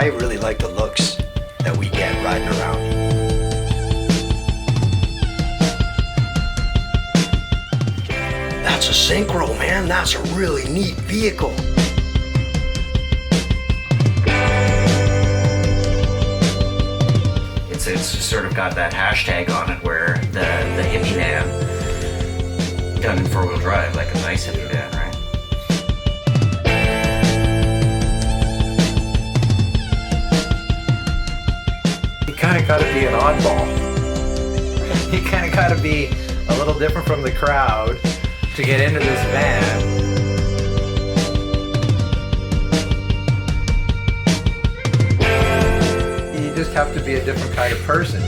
I really like the looks that we get riding around. That's a Syncro, man. That's a really neat vehicle. It's sort of got that hashtag on it where the hippie van done in four-wheel drive, like a nice hippie van, right? You kind of got to be an oddball. You kind of got to be a little different from the crowd to get into this van. You just have to be a different kind of person.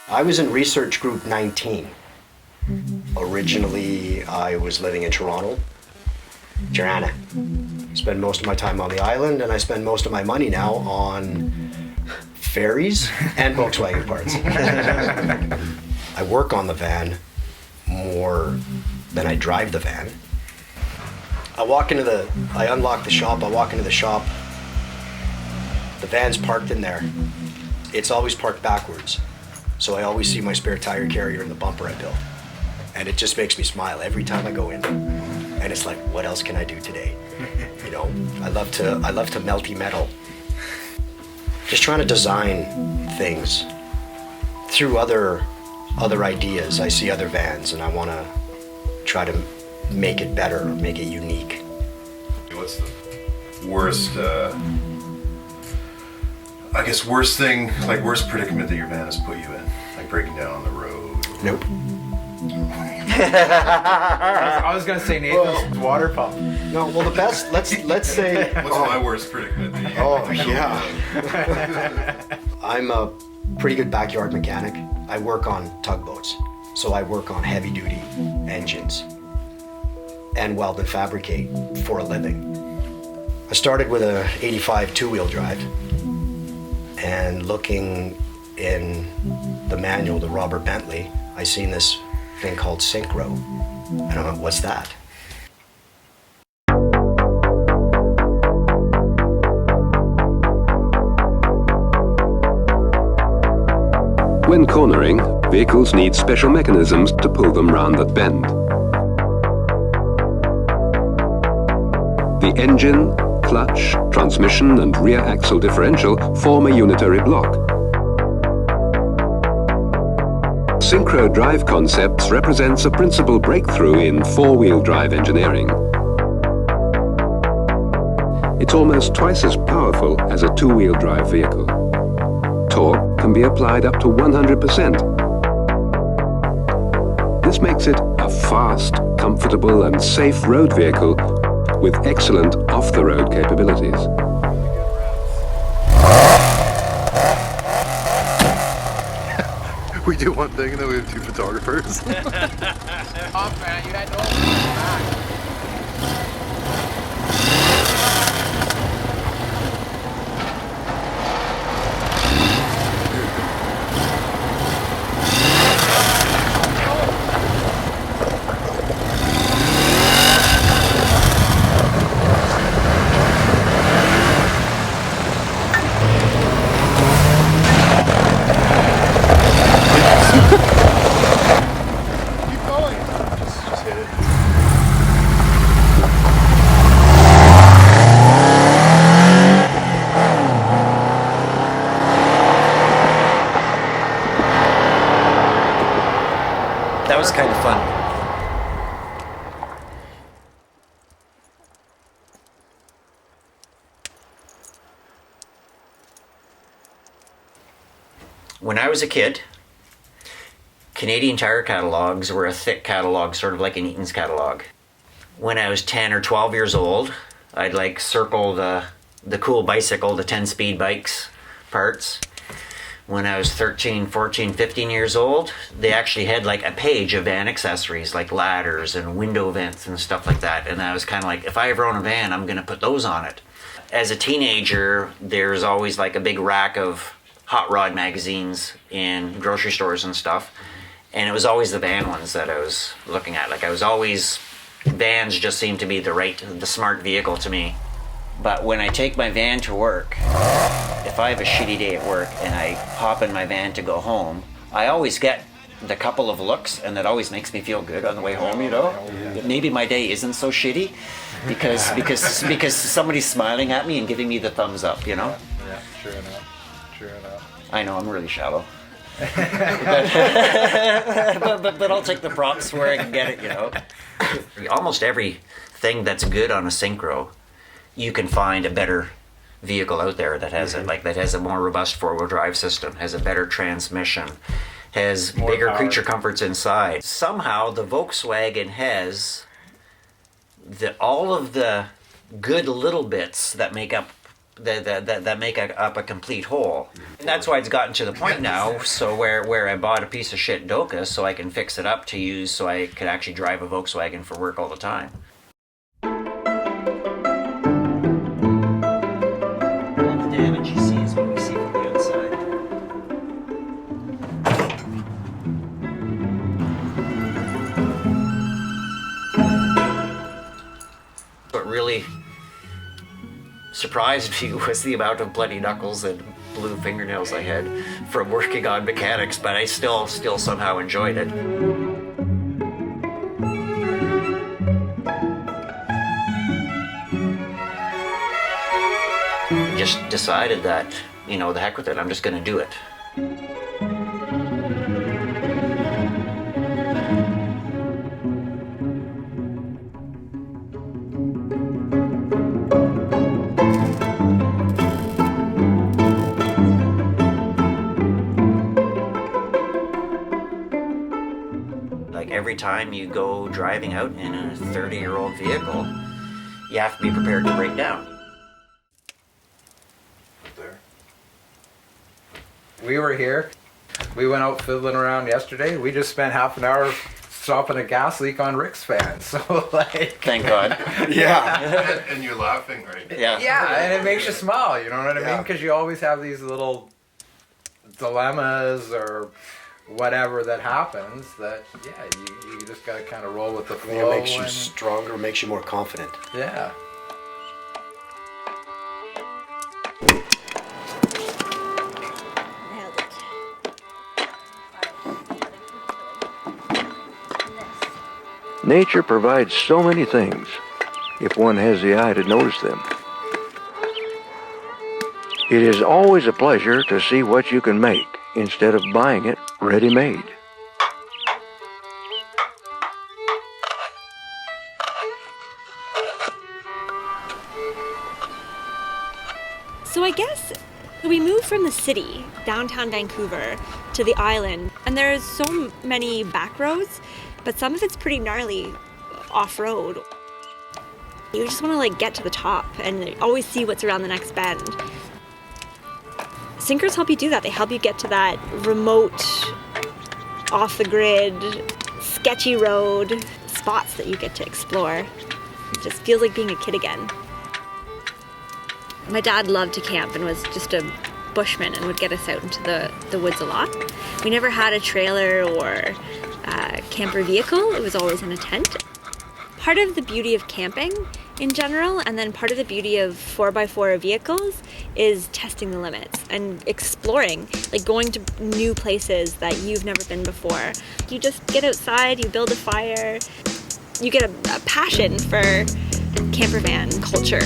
I was in research group 19. Originally, I was living in Toronto. Spend most of my time on the island, and I spend most of my money now on ferries and Volkswagen parts. I work on the van more than I drive the van. I unlock the shop, I walk into the shop, the van's parked in there. It's always parked backwards. So I always see my spare tire carrier in the bumper I built. And it just makes me smile every time I go in. And it's like, what else can I do today? You know, I love to melty metal. Just trying to design things through other ideas. I see other vans and I want to try to make it better, make it unique. What's the worst, worst thing, like worst predicament that your van has put you in? Like breaking down on the road? Nope. I was gonna say Nathan's water pump. No, well the best, let's say... What's my worst predicament that you yeah. I'm a pretty good backyard mechanic. I work on tugboats. So I work on heavy duty engines and weld and fabricate for a living. I started with a 85 two-wheel drive, and looking in the manual to Robert Bentley, I seen this thing called Syncro. And I went, what's that? When cornering, vehicles need special mechanisms to pull them round that bend. The engine, clutch, transmission and rear axle differential form a unitary block. Syncro drive concepts represents a principal breakthrough in four-wheel drive engineering. It's almost twice as powerful as a two-wheel drive vehicle. Torque can be applied up to 100%. This makes it a fast, comfortable and safe road vehicle with excellent off-the-road capabilities. We do one thing and then we have two photographers. Off, man, you had no Keep going. Just hit it. was kind of fun. When I was a kid, Canadian Tire catalogs were a thick catalog, sort of like an Eaton's catalog. When I was 10 or 12 years old, I'd like circle the cool bicycle, the 10-speed bikes parts. When I was 13, 14, 15 years old, they actually had like a page of van accessories like ladders and window vents and stuff like that. And I was kind of like, if I ever own a van, I'm going to put those on it. As a teenager, there's always like a big rack of hot rod magazines in grocery stores and stuff. And it was always the van ones that I was looking at. Like vans just seemed to be the smart vehicle to me. But when I take my van to work, if I have a shitty day at work and I hop in my van to go home, I always get the couple of looks, and that always makes me feel good on the way home, you know? That maybe my day isn't so shitty because somebody's smiling at me and giving me the thumbs up, you know? Yeah, true enough. I know, I'm really shallow. but I'll take the props where I can get it, you know? Almost everything that's good on a Syncro, you can find a better vehicle out there that has that has a more robust four-wheel drive system, has a better transmission, has more bigger power, creature comforts inside. Somehow the Volkswagen has all of the good little bits that make up a complete whole. And that's why it's gotten to the point now, so where I bought a piece of shit Doka so I can fix it up to use so I could actually drive a Volkswagen for work all the time. All the damage you see is what we see from the outside. What really surprised me was the amount of bloody knuckles and blue fingernails I had from working on mechanics, but I still somehow enjoyed it. Just decided that, you know, the heck with it, I'm just going to do it. Every time you go driving out in a 30-year-old vehicle, you have to be prepared to break down. There. We were here. We went out fiddling around yesterday. We just spent half an hour stopping a gas leak on Rick's van. So like, thank God. Yeah. And you're laughing, right? Yeah. Yeah, and it makes you smile. You know what I mean? Because you always have these little dilemmas or whatever that happens that, yeah, you just got to kind of roll with the flow. It makes you stronger, makes you more confident. Yeah. Nature provides so many things, if one has the eye to notice them. It is always a pleasure to see what you can make instead of buying it ready-made. So I guess we moved from the city, downtown Vancouver, to the island, and there's so many back roads, but some of it's pretty gnarly off-road. You just want to like get to the top and always see what's around the next bend. Syncros help you do that. They help you get to that remote, off-the-grid, sketchy road spots that you get to explore. It just feels like being a kid again. My dad loved to camp and was just a bushman and would get us out into the woods a lot. We never had a trailer or a camper vehicle. It was always in a tent. Part of the beauty of camping in general, and then part of the beauty of 4x4 vehicles, is testing the limits and exploring, like going to new places that you've never been before. You just get outside, you build a fire, you get a passion for camper van culture.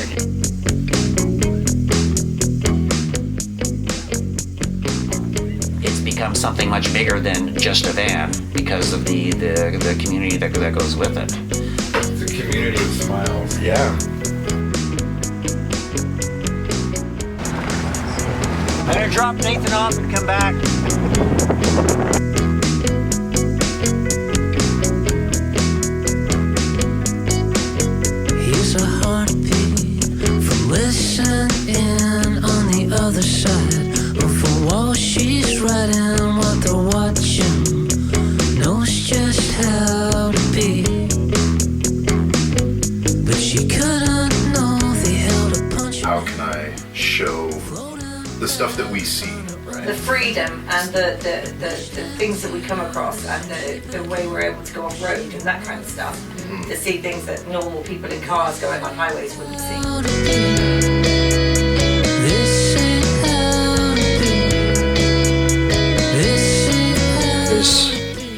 It's become something much bigger than just a van because of the community that goes with it. It's a community of smiles. Yeah. I'm gonna drop Nathan off and come back. Here's a heartbeat from listening on the other side of a wall. She's writing what they're watching, knows just how to be, but she couldn't know they held a punch. How can I show the stuff that we see, right? The freedom and the things that we come across and the way we're able to go on road and that kind of stuff. To see things that normal people in cars going on highways wouldn't see. This ain't how to be.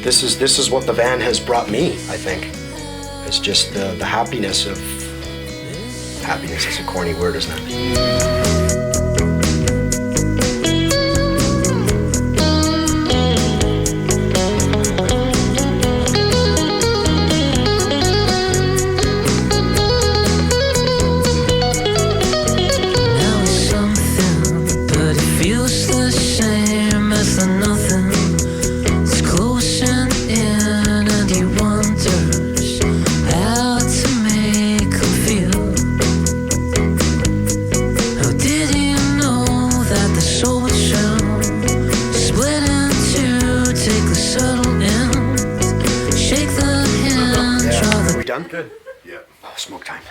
This is what the van has brought me, I think. It's just the happiness of happiness. Is a corny word, isn't it? Done? Good. Yeah. Oh, smoke time.